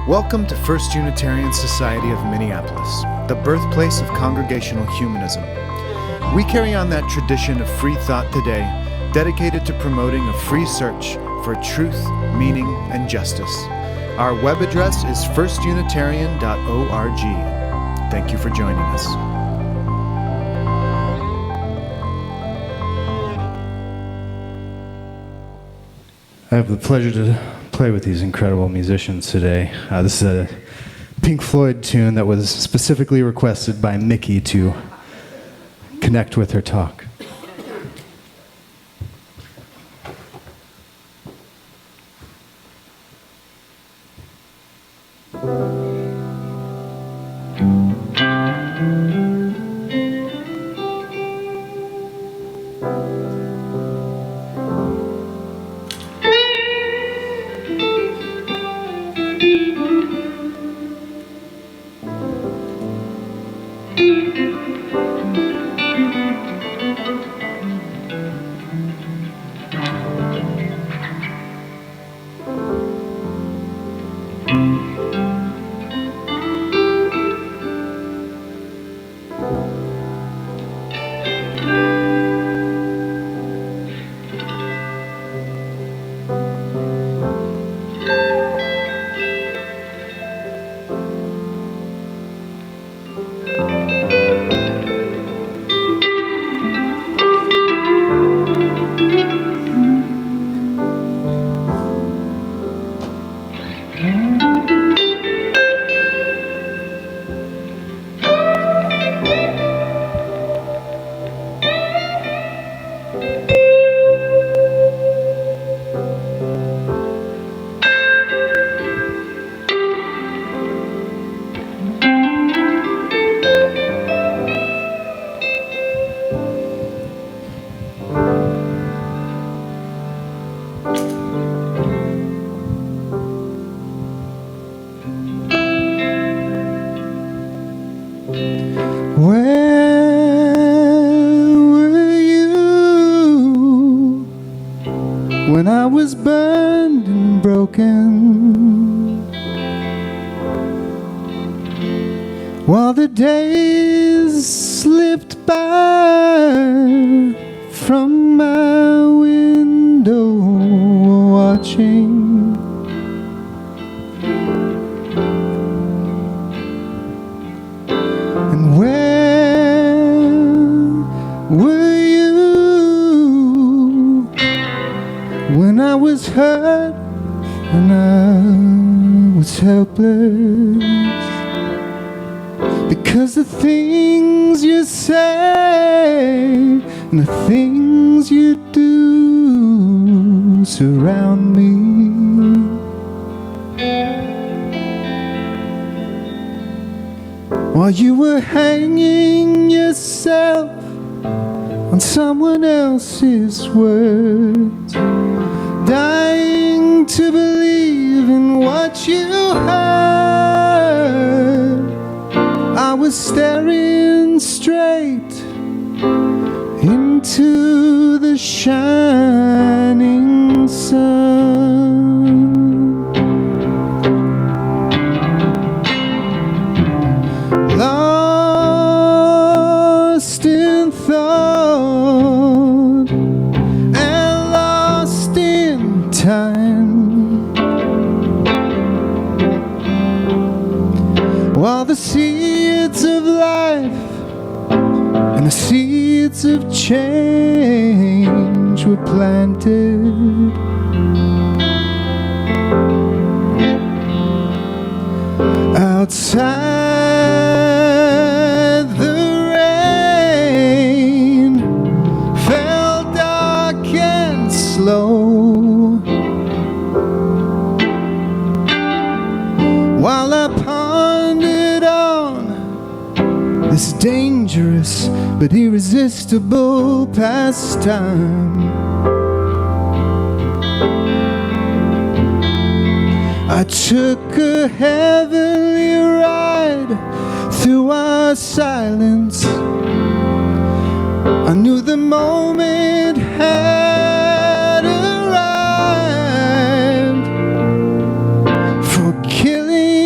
Welcome to First Unitarian Society of Minneapolis, the birthplace of congregational humanism. We carry on that tradition of free thought today, dedicated to promoting a free search for truth, meaning, and justice. Our web address is firstunitarian.org. Thank you for joining us. I have the pleasure to play with these incredible musicians today. This is a Pink Floyd tune that was specifically requested by Mikki to connect with her talk. When I was burned and broken, while the days slipped by from my window watching, and where were when I was hurt and I was helpless? Because the things you say and the things you do surround me. While you were hanging yourself on someone else's words, dying to believe in what you heard, I was staring straight into the shining sun. Lost in thought and lost in time, while the seeds of life and the seeds of change were planted. Outside the rain fell dark and slow, while I pondered on this dangerous but irresistible pastime. I took a heavenly ride through our silence. I knew the moment had arrived for killing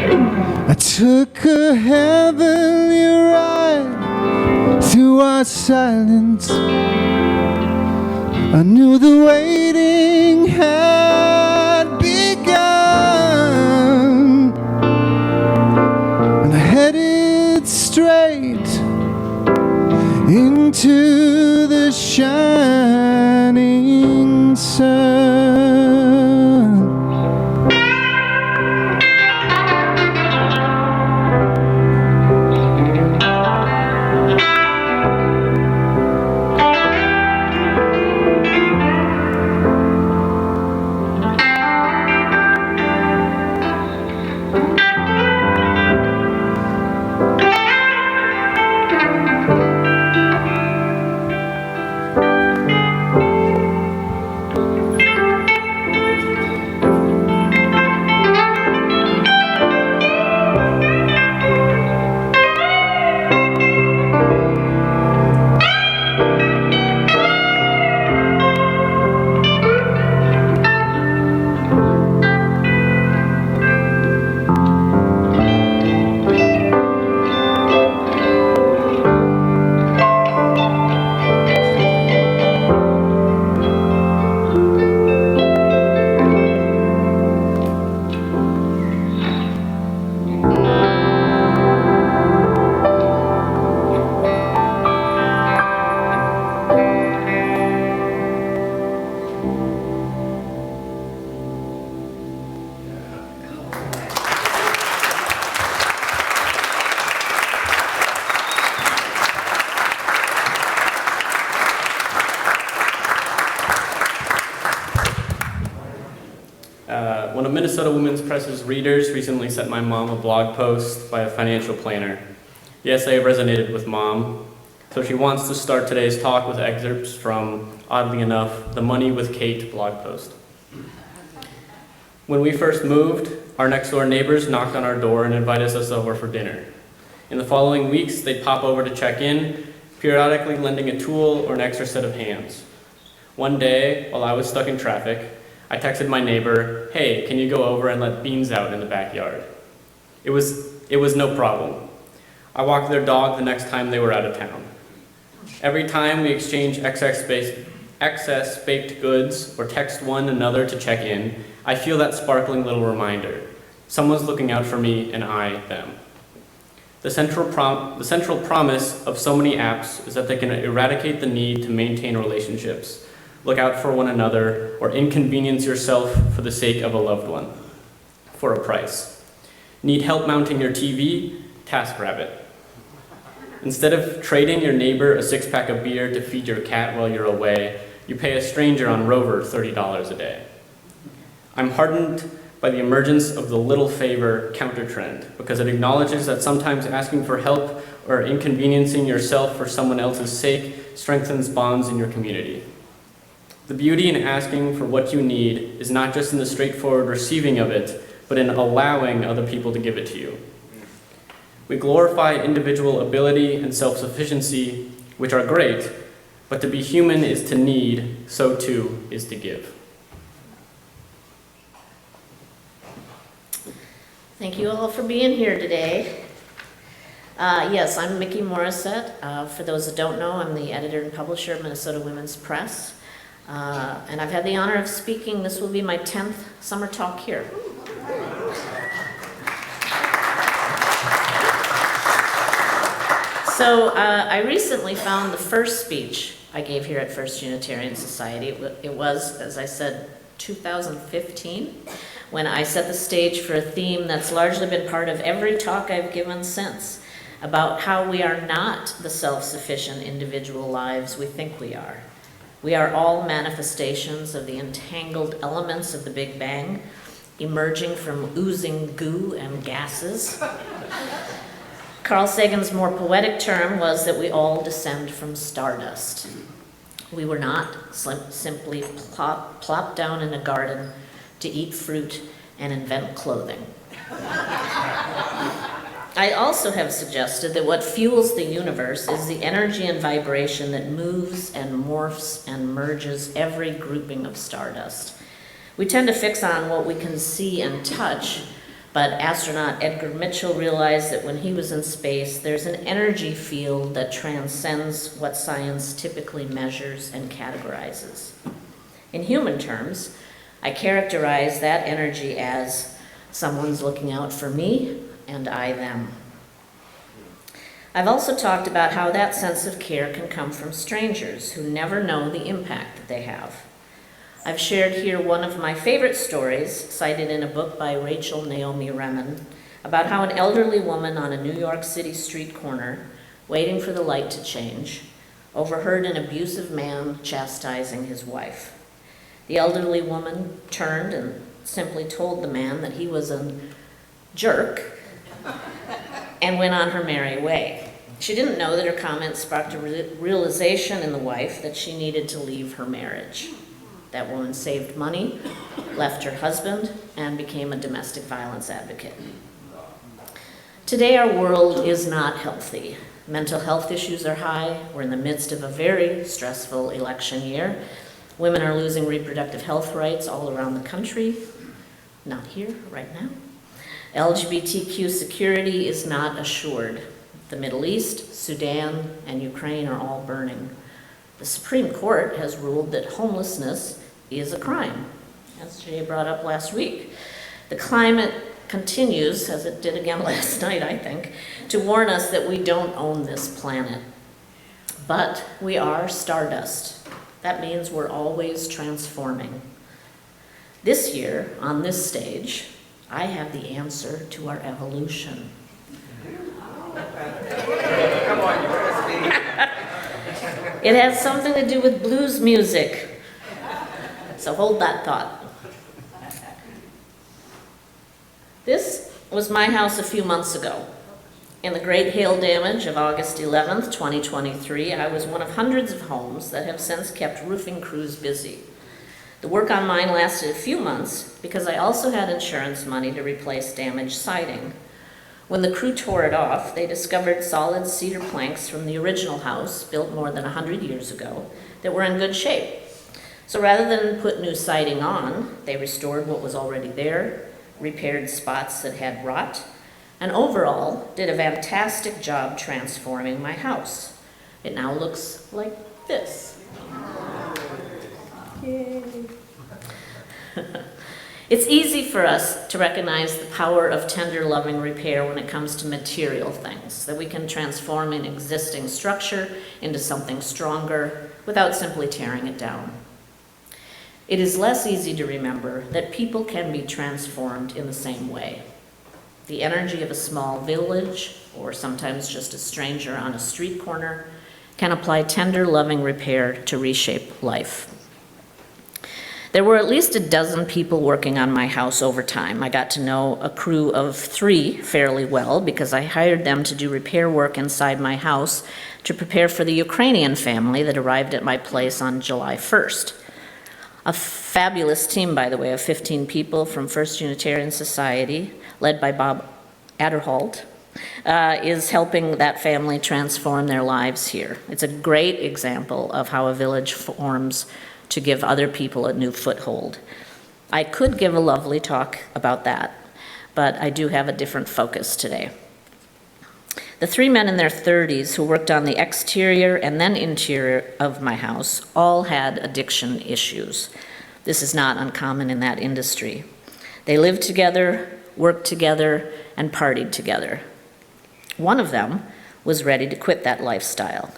I took a heavenly ride through our silence. I knew the waiting had begun, and I headed straight into the shining sun. One of Minnesota Women's Press's readers recently sent my mom a blog post by a financial planner. The essay resonated with Mom, so she wants to start today's talk with excerpts from, oddly enough, the Money with Kate blog post. When we first moved, our next-door neighbors knocked on our door and invited us over for dinner. In the following weeks, they'd pop over to check in, periodically lending a tool or an extra set of hands. One day, while I was stuck in traffic, I texted my neighbor, "Hey, can you go over and let Beans out in the backyard?" It was no problem. I walked their dog the next time they were out of town. Every time we exchange excess baked goods or text one another to check in, I feel that sparkling little reminder. Someone's looking out for me and I them. The central promise of so many apps is that they can eradicate the need to maintain relationships, look out for one another, or inconvenience yourself for the sake of a loved one, for a price. Need help mounting your TV? TaskRabbit. Instead of trading your neighbor a six-pack of beer to feed your cat while you're away, you pay a stranger on Rover $30 a day. I'm heartened by the emergence of the little favor counter-trend, because it acknowledges that sometimes asking for help or inconveniencing yourself for someone else's sake strengthens bonds in your community. The beauty in asking for what you need is not just in the straightforward receiving of it, but in allowing other people to give it to you. We glorify individual ability and self-sufficiency, which are great, but to be human is to need, so too is to give. Thank you all for being here today. Yes, I'm Mikki Morrissette. For those that don't know, I'm the editor and publisher of Minnesota Women's Press. And I've had the honor of speaking. This will be my 10th summer talk here. So I recently found the first speech I gave here at First Unitarian Society. It was, as I said, 2015, when I set the stage for a theme that's largely been part of every talk I've given since, about how we are not the self-sufficient individual lives we think we are. We are all manifestations of the entangled elements of the Big Bang, emerging from oozing goo and gases. Carl Sagan's more poetic term was that we all descend from stardust. We were not simply plopped down in a garden to eat fruit and invent clothing. I also have suggested that what fuels the universe is the energy and vibration that moves and morphs and merges every grouping of stardust. We tend to fix on what we can see and touch, But astronaut Edgar Mitchell realized that when he was in space, there's an energy field that transcends what science typically measures and categorizes. In human terms, I characterize that energy as someone's looking out for me and I them. I've also talked about how that sense of care can come from strangers who never know the impact that they have. I've shared here one of my favorite stories, cited in a book by Rachel Naomi Remen, about how an elderly woman on a New York City street corner, waiting for the light to change, overheard an abusive man chastising his wife. The elderly woman turned and simply told the man that he was a jerk and went on her merry way. She didn't know that her comment sparked a realization in the wife that she needed to leave her marriage. That woman saved money, left her husband, and became a domestic violence advocate. Today, our world is not healthy. Mental health issues are high. We're in the midst of a very stressful election year. Women are losing reproductive health rights all around the country. Not here, right now. LGBTQ security is not assured. The Middle East, Sudan, and Ukraine are all burning. The Supreme Court has ruled that homelessness is a crime, as Jay brought up last week. The climate continues, as it did again last night, I think, to warn us that we don't own this planet. But we are stardust. That means we're always transforming. This year, on this stage, I have the answer to our evolution. Come on, you better speak. It has something to do with blues music. So hold that thought. This was my house a few months ago. In the great hail damage of August 11th, 2023, I was one of hundreds of homes that have since kept roofing crews busy. The work on mine lasted a few months because I also had insurance money to replace damaged siding. When the crew tore it off, they discovered solid cedar planks from the original house, built more than 100 years ago, that were in good shape. So rather than put new siding on, they restored what was already there, repaired spots that had rot, and overall did a fantastic job transforming my house. It now looks like this. Yay. It's easy for us to recognize the power of tender, loving repair when it comes to material things, that we can transform an existing structure into something stronger without simply tearing it down. It is less easy to remember that people can be transformed in the same way. The energy of a small village, or sometimes just a stranger on a street corner, can apply tender, loving repair to reshape life. There were at least a dozen people working on my house over time. I got to know a crew of 3 fairly well because I hired them to do repair work inside my house to prepare for the Ukrainian family that arrived at my place on July 1st. A fabulous team, by the way, of 15 people from First Unitarian Society, led by Bob Adderholt, is helping that family transform their lives here. It's a great example of how a village forms to give other people a new foothold. I could give a lovely talk about that, but I do have a different focus today. The 3 men in their 30s who worked on the exterior and then interior of my house all had addiction issues. This is not uncommon in that industry. They lived together, worked together, and partied together. One of them was ready to quit that lifestyle.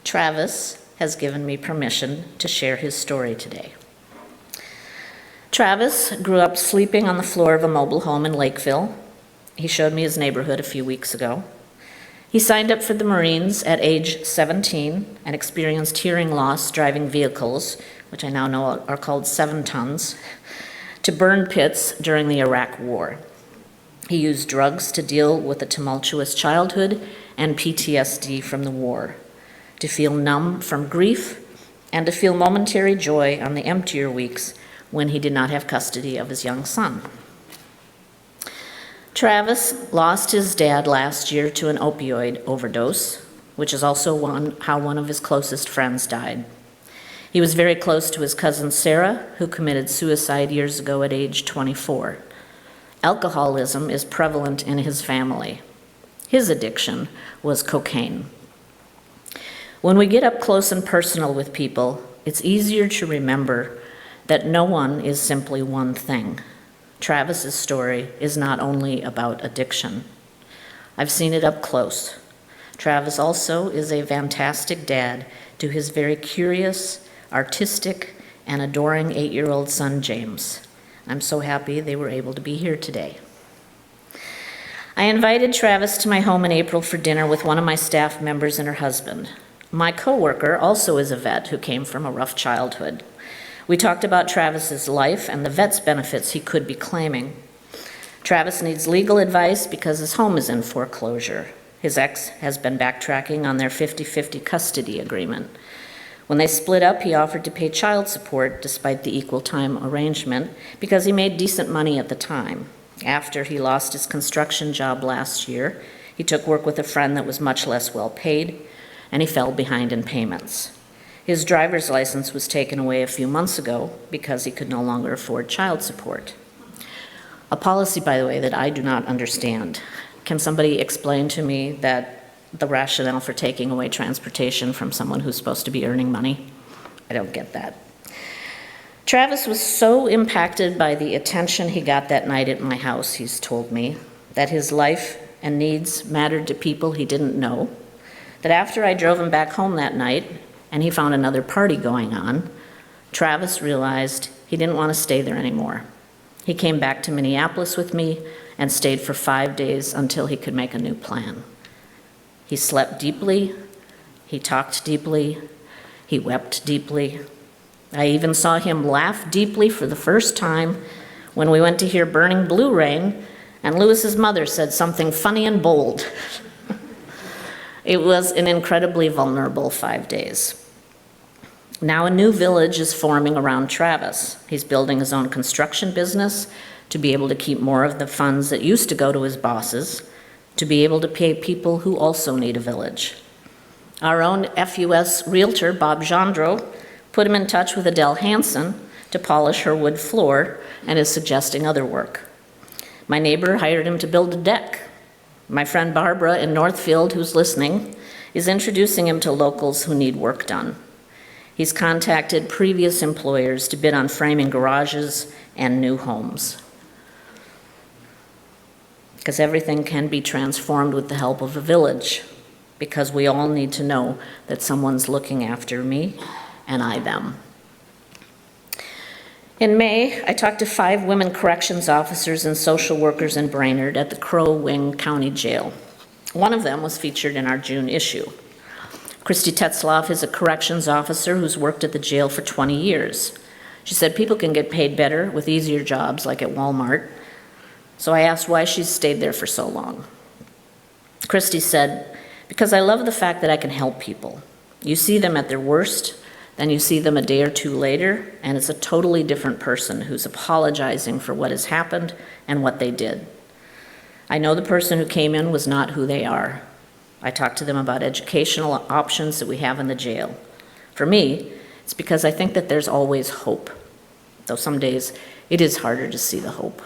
Travis has given me permission to share his story today. Travis grew up sleeping on the floor of a mobile home in Lakeville. He showed me his neighborhood a few weeks ago. He signed up for the Marines at age 17 and experienced hearing loss driving vehicles, which I now know are called 7 tons, to burn pits during the Iraq War. He used drugs to deal with a tumultuous childhood and PTSD from the war, to feel numb from grief, and to feel momentary joy on the emptier weeks when he did not have custody of his young son. Travis lost his dad last year to an opioid overdose, which is also how one of his closest friends died. He was very close to his cousin Sarah, who committed suicide years ago at age 24. Alcoholism is prevalent in his family. His addiction was cocaine. When we get up close and personal with people, it's easier to remember that no one is simply one thing. Travis's story is not only about addiction. I've seen it up close. Travis also is a fantastic dad to his very curious, artistic, and adoring 8-year-old son, James. I'm so happy they were able to be here today. I invited Travis to my home in April for dinner with one of my staff members and her husband. My coworker also is a vet who came from a rough childhood. We talked about Travis's life and the vet's benefits he could be claiming. Travis needs legal advice because his home is in foreclosure. His ex has been backtracking on their 50-50 custody agreement. When they split up, he offered to pay child support despite the equal time arrangement because he made decent money at the time. After he lost his construction job last year, he took work with a friend that was much less well paid, and he fell behind in payments. His driver's license was taken away a few months ago because he could no longer afford child support. A policy, by the way, that I do not understand. Can somebody explain to me that the rationale for taking away transportation from someone who's supposed to be earning money? I don't get that. Travis was so impacted by the attention he got that night at my house, he's told me, that his life and needs mattered to people he didn't know, that after I drove him back home that night and he found another party going on, Travis realized he didn't want to stay there anymore. He came back to Minneapolis with me and stayed for 5 days until he could make a new plan. He slept deeply, he talked deeply, he wept deeply. I even saw him laugh deeply for the first time when we went to hear Burning Blue Rain and Lewis's mother said something funny and bold. It was an incredibly vulnerable 5 days. Now a new village is forming around Travis. He's building his own construction business to be able to keep more of the funds that used to go to his bosses, to be able to pay people who also need a village. Our own FUS realtor, Bob Gendreau, put him in touch with Adele Hansen to polish her wood floor and is suggesting other work. My neighbor hired him to build a deck. My friend Barbara in Northfield, who's listening, is introducing him to locals who need work done. He's contacted previous employers to bid on framing garages and new homes. Because everything can be transformed with the help of a village, because we all need to know that someone's looking after me and I them. In May, I talked to 5 women corrections officers and social workers in Brainerd at the Crow Wing County Jail. One of them was featured in our June issue. Christy Tetzloff is a corrections officer who's worked at the jail for 20 years. She said people can get paid better with easier jobs like at Walmart. So I asked why she's stayed there for so long. Christy said, because I love the fact that I can help people. You see them at their worst, then you see them a day or two later, and it's a totally different person who's apologizing for what has happened and what they did. I know the person who came in was not who they are. I talked to them about educational options that we have in the jail. For me, it's because I think that there's always hope, though some days it is harder to see the hope.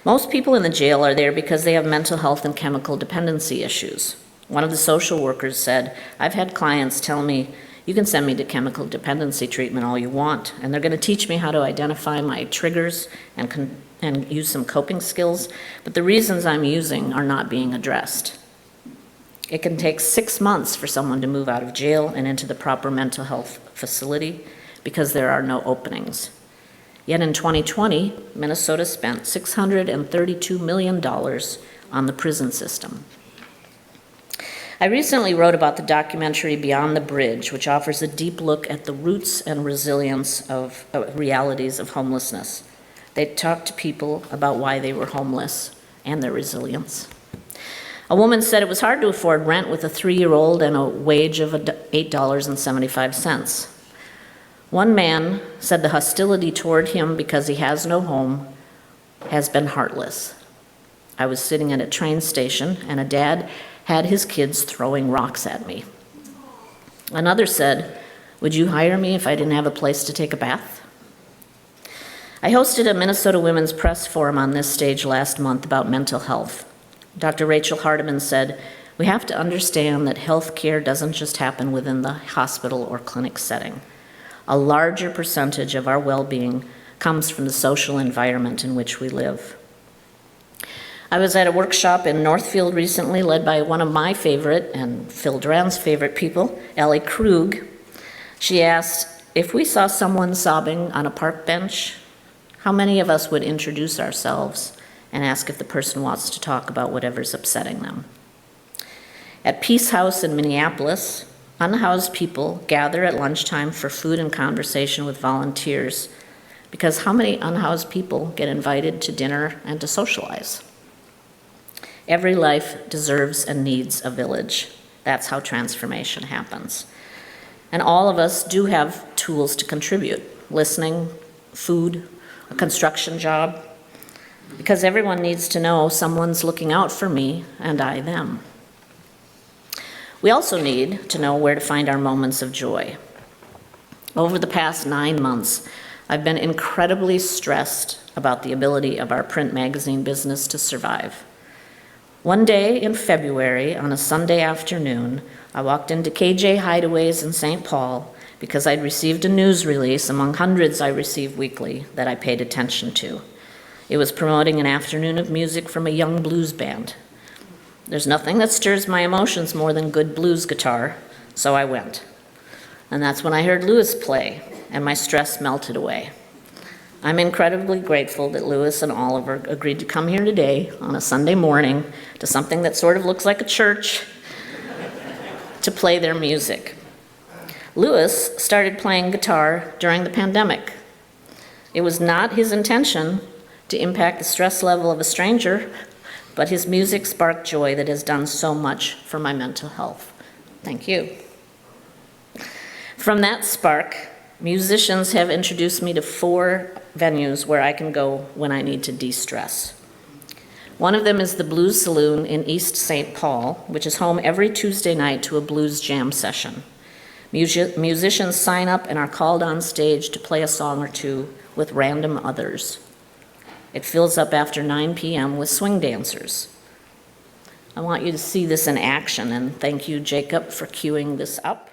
Most people in the jail are there because they have mental health and chemical dependency issues. One of the social workers said, I've had clients tell me, you can send me to chemical dependency treatment all you want, and they're going to teach me how to identify my triggers and use some coping skills, but the reasons I'm using are not being addressed. It can take 6 months for someone to move out of jail and into the proper mental health facility because there are no openings. Yet in 2020, Minnesota spent $632 million on the prison system. I recently wrote about the documentary Beyond the Bridge, which offers a deep look at the roots and resilience of realities of homelessness. They talked to people about why they were homeless and their resilience. A woman said it was hard to afford rent with a 3-year-old and a wage of $8.75. One man said the hostility toward him because he has no home has been heartless. I was sitting at a train station and a dad had his kids throwing rocks at me. Another said, would you hire me if I didn't have a place to take a bath? I hosted a Minnesota Women's Press Forum on this stage last month about mental health. Dr. Rachel Hardiman said, "We have to understand that health care doesn't just happen within the hospital or clinic setting. A larger percentage of our well-being comes from the social environment in which we live." I was at a workshop in Northfield recently led by one of my favorite and Phil Duran's favorite people, Allie Krug. She asked, if we saw someone sobbing on a park bench, how many of us would introduce ourselves and ask if the person wants to talk about whatever's upsetting them? At Peace House in Minneapolis, unhoused people gather at lunchtime for food and conversation with volunteers, because how many unhoused people get invited to dinner and to socialize? Every life deserves and needs a village. That's how transformation happens. And all of us do have tools to contribute: listening, food, a construction job, because everyone needs to know someone's looking out for me and I them. We also need to know where to find our moments of joy. Over the past 9 months, I've been incredibly stressed about the ability of our print magazine business to survive. One day in February, on a Sunday afternoon, I walked into KJ Hideaways in St. Paul because I'd received a news release among hundreds I receive weekly that I paid attention to. It was promoting an afternoon of music from a young blues band. There's nothing that stirs my emotions more than good blues guitar, so I went. And that's when I heard Louis play, and my stress melted away. I'm incredibly grateful that Louis and Oliver agreed to come here today on a Sunday morning to something that sort of looks like a church to play their music. Louis started playing guitar during the pandemic. It was not his intention to impact the stress level of a stranger, but his music sparked joy that has done so much for my mental health. Thank you. From that spark, musicians have introduced me to 4 venues where I can go when I need to de-stress. One of them is the Blues Saloon in East St. Paul, which is home every Tuesday night to a blues jam session. Musicians sign up and are called on stage to play a song or two with random others. It fills up after 9 p.m. with swing dancers. I want you to see this in action, and thank you, Jacob, for queuing this up.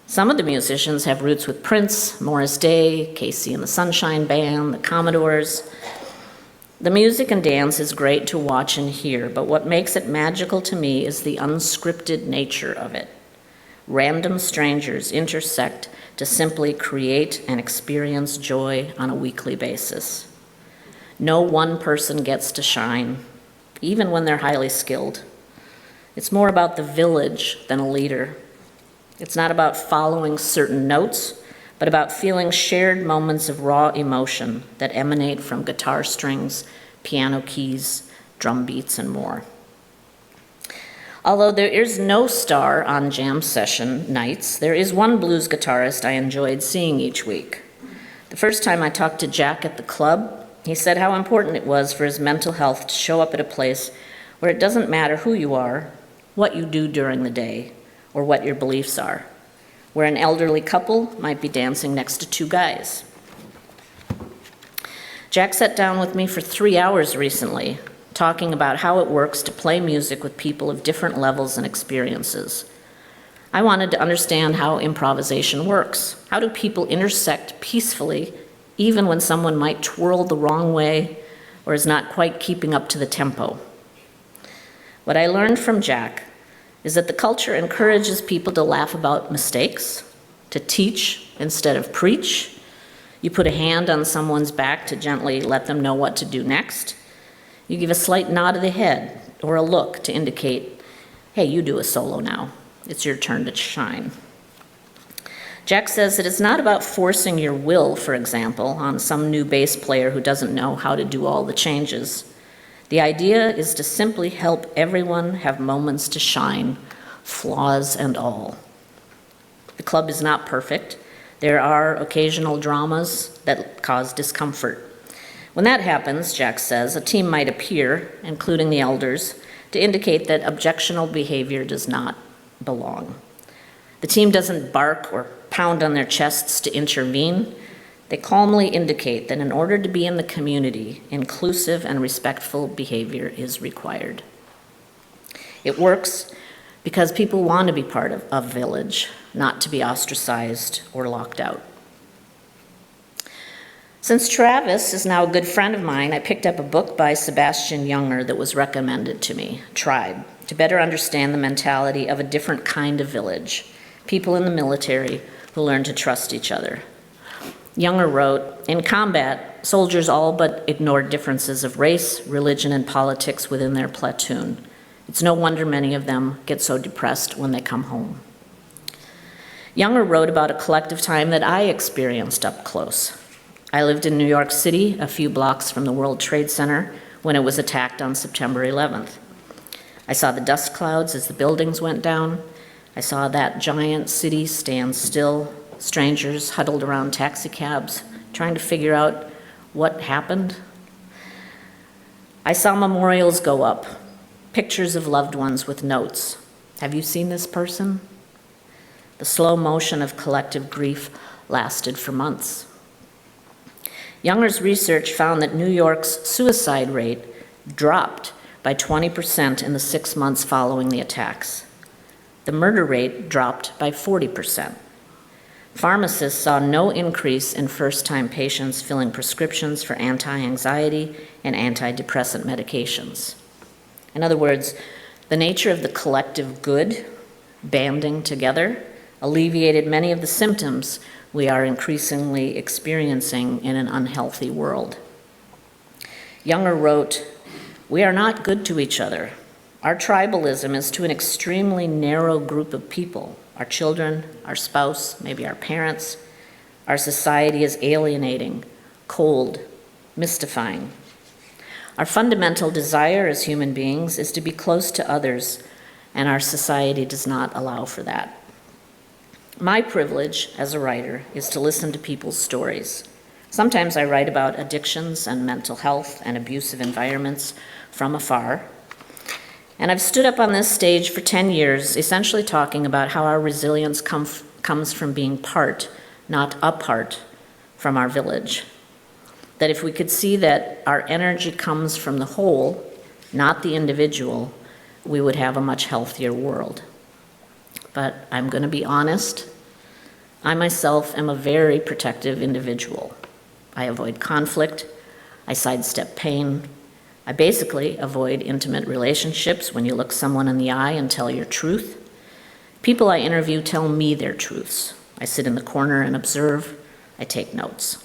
Some of the musicians have roots with Prince, Morris Day, Casey and the Sunshine Band, the Commodores. The music and dance is great to watch and hear, but what makes it magical to me is the unscripted nature of it. Random strangers intersect to simply create and experience joy on a weekly basis. No one person gets to shine, even when they're highly skilled. It's more about the village than a leader. It's not about following certain notes, but about feeling shared moments of raw emotion that emanate from guitar strings, piano keys, drum beats, and more. Although there is no star on jam session nights, there is one blues guitarist I enjoyed seeing each week. The first time I talked to Jack at the club, he said how important it was for his mental health to show up at a place where it doesn't matter who you are, what you do during the day, or what your beliefs are, where an elderly couple might be dancing next to 2 guys. Jack sat down with me for 3 hours recently, talking about how it works to play music with people of different levels and experiences. I wanted to understand how improvisation works. How do people intersect peacefully, even when someone might twirl the wrong way or is not quite keeping up to the tempo? What I learned from Jack is that the culture encourages people to laugh about mistakes, to teach instead of preach. You put a hand on someone's back to gently let them know what to do next. You give a slight nod of the head or a look to indicate, hey, you do a solo now. It's your turn to shine. Jack says that it's not about forcing your will, for example, on some new bass player who doesn't know how to do all the changes. The idea is to simply help everyone have moments to shine, flaws and all. The club is not perfect. There are occasional dramas that cause discomfort. When that happens, Jack says, a team might appear, including the elders, to indicate that objectionable behavior does not belong. The team doesn't bark or pound on their chests to intervene. They calmly indicate that in order to be in the community, inclusive and respectful behavior is required. It works because people want to be part of a village, not to be ostracized or locked out. Since Travis is now a good friend of mine, I picked up a book by Sebastian Junger that was recommended to me, Tribe, to better understand the mentality of a different kind of village, people in the military who learn to trust each other. Junger wrote, in combat, soldiers all but ignored differences of race, religion, and politics within their platoon. It's no wonder many of them get so depressed when they come home. Junger wrote about a collective time that I experienced up close. I lived in New York City, a few blocks from the World Trade Center, when it was attacked on September 11th. I saw the dust clouds as the buildings went down. I saw that giant city stand still, strangers huddled around taxicabs, trying to figure out what happened. I saw memorials go up, pictures of loved ones with notes. Have you seen this person? The slow motion of collective grief lasted for months. Junger's research found that New York's suicide rate dropped by 20% in the 6 months following the attacks. The murder rate dropped by 40%. Pharmacists saw no increase in first-time patients filling prescriptions for anti-anxiety and antidepressant medications. In other words, the nature of the collective good, banding together, alleviated many of the symptoms we are increasingly experiencing in an unhealthy world. Junger wrote, we are not good to each other. Our tribalism is to an extremely narrow group of people, our children, our spouse, maybe our parents. Our society is alienating, cold, mystifying. Our fundamental desire as human beings is to be close to others, and our society does not allow for that. My privilege as a writer is to listen to people's stories. Sometimes I write about addictions and mental health and abusive environments from afar. And I've stood up on this stage for 10 years, essentially talking about how our resilience comes from being part, not apart, from our village. That if we could see that our energy comes from the whole, not the individual, we would have a much healthier world. But I'm going to be honest, I myself am a very protective individual. I avoid conflict, I sidestep pain, I basically avoid intimate relationships when you look someone in the eye and tell your truth. People I interview tell me their truths. I sit in the corner and observe, I take notes.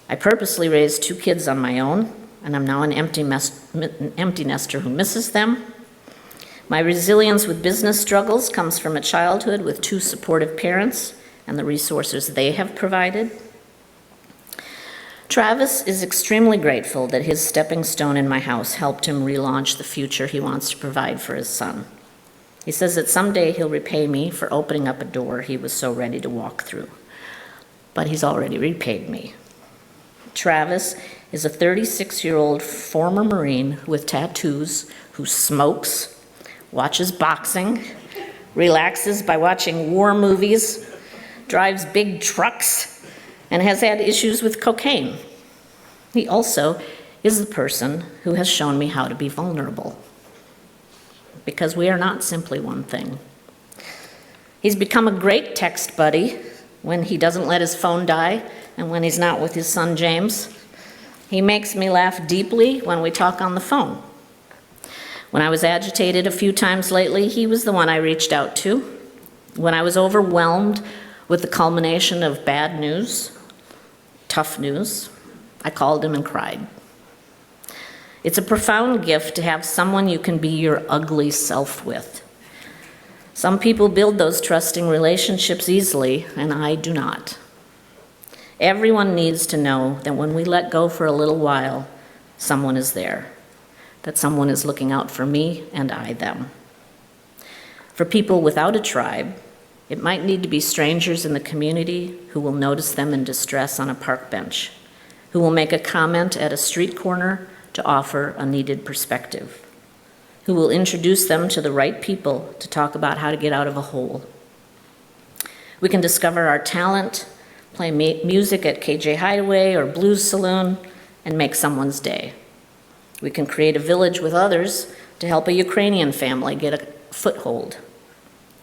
I purposely raised 2 kids on my own, and I'm now an empty nester who misses them. My resilience with business struggles comes from a childhood with 2 supportive parents and the resources they have provided. Travis is extremely grateful that his stepping stone in my house helped him relaunch the future he wants to provide for his son. He says that someday he'll repay me for opening up a door he was so ready to walk through. But he's already repaid me. Travis is a 36-year-old former Marine with tattoos who smokes, watches boxing, relaxes by watching war movies, drives big trucks, and has had issues with cocaine. He also is the person who has shown me how to be vulnerable, because we are not simply one thing. He's become a great text buddy when he doesn't let his phone die and when he's not with his son James. He makes me laugh deeply when we talk on the phone. When I was agitated a few times lately, he was the one I reached out to. When I was overwhelmed with the culmination of bad news, tough news, I called him and cried. It's a profound gift to have someone you can be your ugly self with. Some people build those trusting relationships easily, and I do not. Everyone needs to know that when we let go for a little while, someone is there, that someone is looking out for me and I them. For people without a tribe, it might need to be strangers in the community who will notice them in distress on a park bench, who will make a comment at a street corner to offer a needed perspective, who will introduce them to the right people to talk about how to get out of a hole. We can discover our talent, play music at KJ Hideaway or Blues Saloon, and make someone's day. We can create a village with others to help a Ukrainian family get a foothold.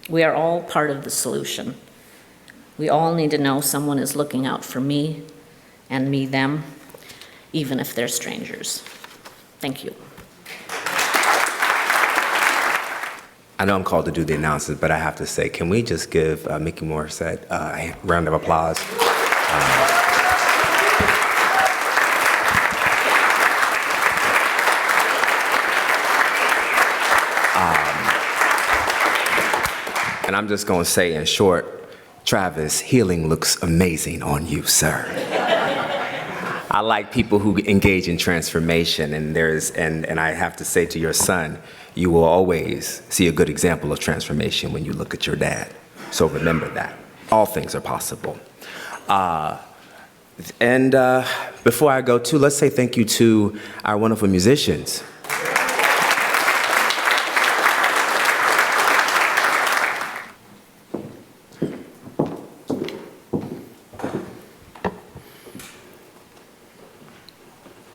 We are all part of the solution. We all need to know someone is looking out for me and me them, even if they're strangers. Thank you. I know I'm called to do the announcements, but I have to say, can we just give Mikki Morrissette a round of applause? And I'm just going to say in short, Travis, healing looks amazing on you, sir. I like people who engage in transformation, and I have to say to your son, you will always see a good example of transformation when you look at your dad. So remember that. All things are possible. Before I go too, let's say thank you to our wonderful musicians.